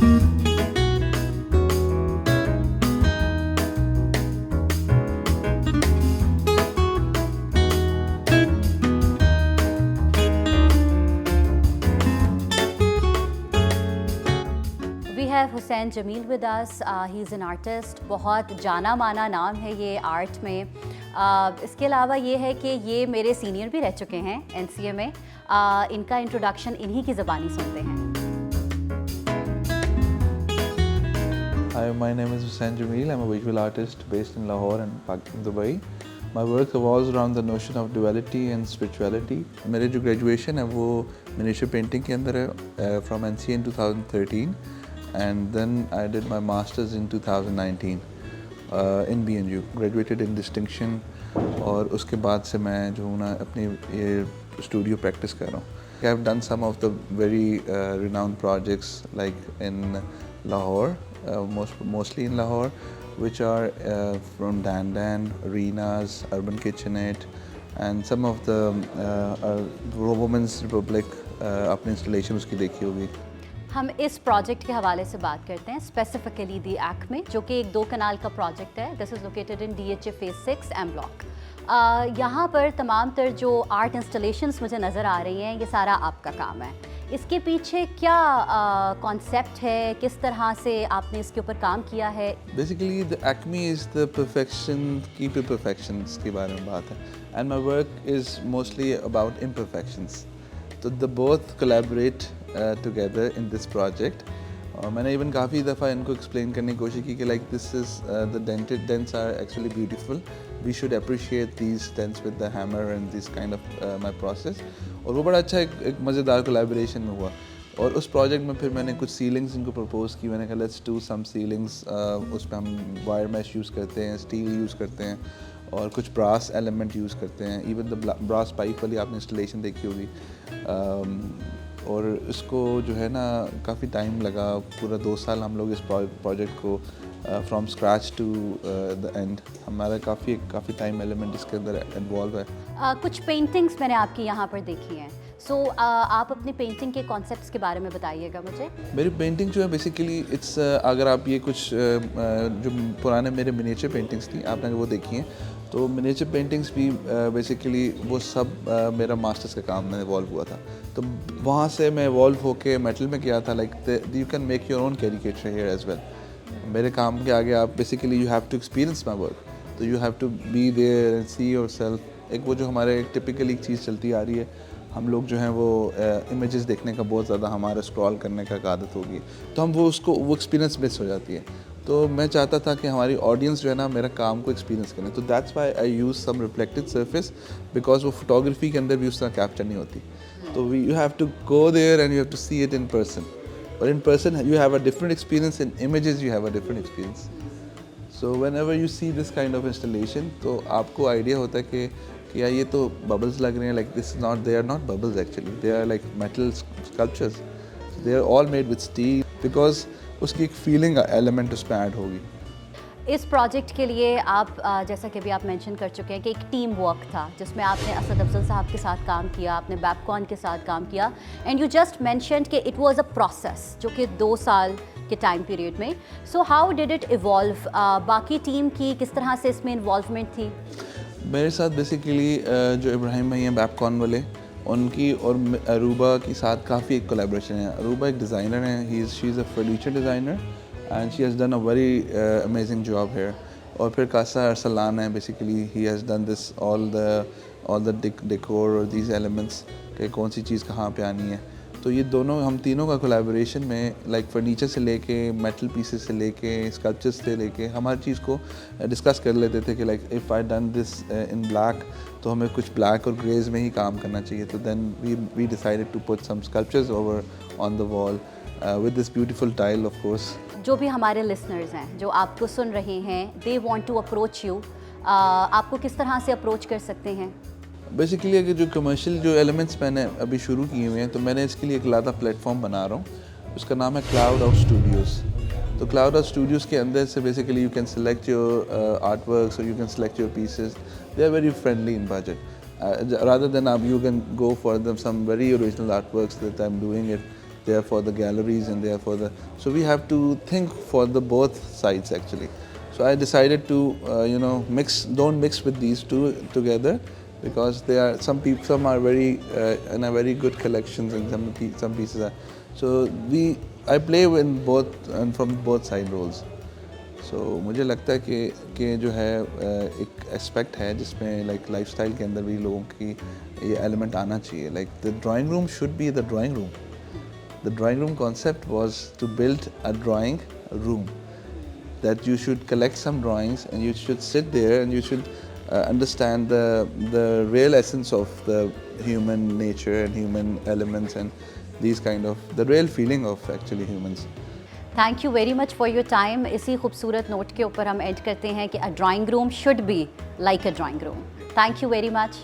We have Hussain Jamil with us. He's an artist. बहुत जाना माना नाम है ये आर्ट में. इसके अलावा ये है कि ये मेरे सीनियर भी रह चुके हैं NCA में. इनका इंट्रोडक्शन इन्हीं की ज़बानी सुनते हैं. Hi, my name is Hussain Jamil. I'm a visual artist based in Lahore and Dubai. My work revolves around the notion of duality and spirituality. मेरे जो graduation है वो miniature painting के अंदर है from NCA in 2013. And then I did my masters in 2019 in BNU. Graduated in distinction और उसके बाद से मैं जो हूँ ना अपनी ये studio practice कर रहा हूँ. I have done some of the very renowned projects like in Lahore, mostly in Lahore, which are from Dan, Arenas, Urban Kitchenette, and some of the Women's Republic अपनी installation उसकी देखी होगी. हम इस project के हवाले से बात करते हैं, स्पेसिफिकली दी Acme, जो कि एक 2 कनाल का प्रोजेक्ट है. This is located in DHA phase 6 M block. यहाँ पर तमाम तर जो आर्ट इंस्टॉलेशंस मुझे नज़र आ रही हैं, ये सारा आपका काम है. इसके पीछे क्या कॉन्सेप्ट है, किस तरह से आपने इसके ऊपर काम किया है? Basically, the Acme is the perfection, keep your perfections के बारे में बात है. And my work is mostly about imperfections. So the both collaborate together in this project. और मैंने even काफ़ी दफ़ा इनको explain करने की कोशिश की कि like this is the dented dents are actually beautiful. We should appreciate these dents with the hammer and this kind of my process. और वो बड़ा अच्छा एक मज़ेदार collaboration में हुआ. और उस project में फिर मैंने कुछ ceilings इनको propose की. मैंने कहा let's do some ceilings. उस पर हम wire mesh use करते हैं, steel use करते हैं और कुछ brass element use करते हैं. Even the brass pipe वाली आपने installation देखी होगी. और इसको जो है ना काफ़ी टाइम लगा, पूरा 2 साल हम लोग इस प्रोजेक्ट को from scratch to the end. हमारा काफ़ी टाइम एलिमेंट इसके अंदर इन्वॉल्व है. कुछ पेंटिंग्स मैंने आपकी यहाँ पर देखी हैं. सो आप अपनी पेंटिंग के कॉन्सेप्ट्स के बारे में बताइएगा मुझे. मेरी पेंटिंग जो है बेसिकली इट्स अगर आप ये कुछ जो पुराने मेरे मिनिएचर पेंटिंग्स थी आपने वो देखी हैं, तो मिनिएचर पेंटिंग्स भी बेसिकली वो सब मेरा मास्टर्स का काम में इवॉल्व हुआ था. तो वहाँ से मैं इवॉल्व होके मेटल में किया था. Like you can make your own caricature here as well. मेरे काम के आगे आप basically you have to experience my work. तो you have to be there and see yourself. एक वो जो हमारे टिपिकली एक चीज़ चलती आ रही है, हम लोग जो हैं वो इमेजेस देखने का बहुत ज़्यादा हमारा स्क्रॉल करने का आदत होगी, तो हम वो एक्सपीरियंस मिस हो जाती है. तो मैं चाहता था कि हमारी ऑडियंस जो है ना मेरा काम को एक्सपीरियंस करें. तो that's why I use some reflected surface, because वो फोटोग्राफी के अंदर भी उस तरह कैप्चर नहीं होती. तो you have to go there and you have to see it in person. और in person you have a different experience, in images you have a different experience. So whenever you see this kind of installation, तो आपको idea होता है कि यार ये तो bubbles लग रहे हैं. Like this not, they are not bubbles actually, they are like metal sculptures. They are all made with steel, because उसकी एक फीलिंग एलिमेंट उसमें ऐड होगी. इस प्रोजेक्ट के लिए आप जैसा कि अभी आप मेंशन कर चुके हैं कि एक टीम वर्क था जिसमें आपने असद अफजल साहब के साथ काम किया, आपने बैबकॉन के साथ काम किया, एंड यू जस्ट मेंशन्ड कि इट वाज अ प्रोसेस जो कि 2 साल के टाइम पीरियड में. So how did it evolve? बाकी टीम की किस तरह से इसमें इन्वॉल्वमेंट थी? मेरे साथ बेसिकली जो इब्राहिम भाई हैं बैबकॉन वाले, उनकी और अरूबा के साथ काफ़ी एक कोलैबोरेशन है. अरूबा एक डिज़ाइनर हैं, she is a furniture designer and she has done a very amazing job here. और फिर कासा अरसलान है, basically he has done this all the decor और दीज एलिमेंट्स कि कौन सी चीज़ कहाँ पे आनी है. तो ये दोनों हम तीनों का कोलैबोरेशन में लाइक फर्नीचर से लेके मेटल पीसेस से लेके स्कल्पचर्स से लेके हम हर चीज़ को डिस्कस कर लेते थे कि like if I done this in black, तो हमें कुछ ब्लैक और ग्रेज में ही काम करना चाहिए. तो then we decided to put some sculptures over on the wall with this beautiful tile. Of course जो भी हमारे लिसनर्स हैं जो आपको सुन रहे हैं, they want to approach you, आपको किस तरह से अप्रोच कर सकते हैं? बेसिकली अगर जो कमर्शियल जो एलिमेंट्स मैंने अभी शुरू किए हुए हैं, तो मैंने इसके लिए एक लादा प्लेटफॉर्म बना रहा हूँ. उसका नाम है क्लाउड आउट स्टूडियोज़. तो क्लाउड आउट स्टूडियोज़ के अंदर से basically you can select your art works और you can select your pieces. They are very friendly in budget. Rather than आप you can go for them some very original art works that I am doing it they are for the galleries and they are for the, so we have to think for the both sides actually. So I decided to don't mix with these two together, because they are some are very and are very good collections, and some pieces are, so I play in both and from both side roles. So मुझे लगता है कि जो है एक aspect है जिसमें like lifestyle के अंदर भी लोगों की ये एलिमेंट आना चाहिए. Like the drawing room should be the drawing room. The drawing room concept was to build a drawing room, that you should collect some drawings and you should sit there and you should understand the real essence of the human nature and human elements and these kind of the real feeling of actually humans. Thank you very much for your time. इसी खूबसूरत note के ऊपर हम and करते हैं कि a drawing room should be like a drawing room. Thank you very much.